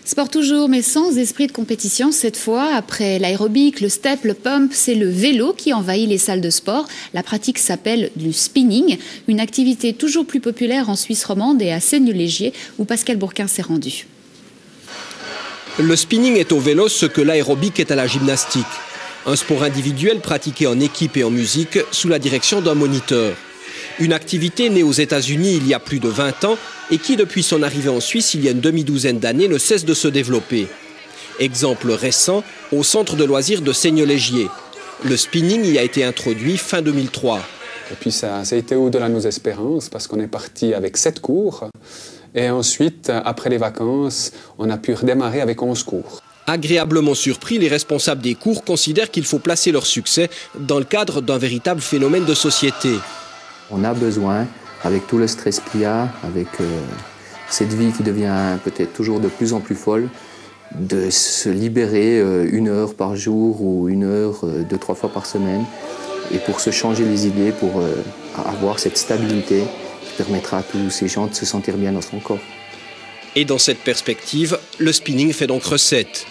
Sport toujours, mais sans esprit de compétition. Cette fois, après l'aérobic, le step, le pump, c'est le vélo qui envahit les salles de sport. La pratique s'appelle du spinning, une activité toujours plus populaire en Suisse romande et à Seignelay-Gier, où Pascal Bourquin s'est rendu. Le spinning est au vélo ce que l'aérobic est à la gymnastique. Un sport individuel pratiqué en équipe et en musique sous la direction d'un moniteur. Une activité née aux États-Unis il y a plus de 20 ans et qui, depuis son arrivée en Suisse il y a une demi-douzaine d'années, ne cesse de se développer. Exemple récent, au centre de loisirs de Seignelay-Gier. Le spinning y a été introduit fin 2003. Et puis ça a été au-delà de nos espérances parce qu'on est parti avec 7 cours. Et ensuite, après les vacances, on a pu redémarrer avec 11 cours. Agréablement surpris, les responsables des cours considèrent qu'il faut placer leur succès dans le cadre d'un véritable phénomène de société. On a besoin, avec tout le stress qu'il y a, avec cette vie qui devient peut-être toujours de plus en plus folle, de se libérer 1 heure par jour ou 1 heure 2-3 fois par semaine, et pour se changer les idées, pour avoir cette stabilité qui permettra à tous ces gens de se sentir bien dans son corps. Et dans cette perspective, le spinning fait donc recette.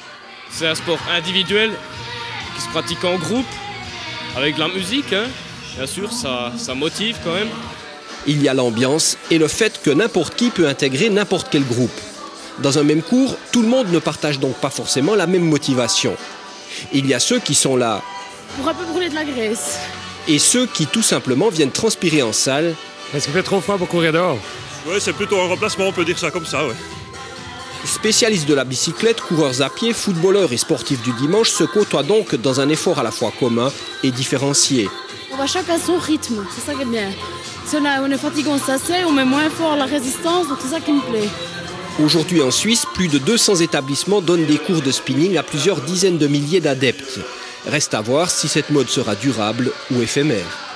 C'est un sport individuel qui se pratique en groupe, avec de la musique, hein. Bien sûr, ça motive quand même. Il y a l'ambiance et le fait que n'importe qui peut intégrer n'importe quel groupe. Dans un même cours, tout le monde ne partage donc pas forcément la même motivation. Il y a ceux qui sont là pour un peu brûler de la graisse. Et ceux qui tout simplement viennent transpirer en salle. Est-ce qu'il fait trop froid pour courir dehors? Oui, c'est plutôt un remplacement, on peut dire ça comme ça, ouais. Spécialistes de la bicyclette, coureurs à pied, footballeurs et sportifs du dimanche se côtoient donc dans un effort à la fois commun et différencié. On va chacun son rythme, c'est ça qui est bien. Si on est fatigué, on s'assied, on met moins fort la résistance, donc c'est ça qui me plaît. Aujourd'hui en Suisse, plus de 200 établissements donnent des cours de spinning à plusieurs dizaines de milliers d'adeptes. Reste à voir si cette mode sera durable ou éphémère.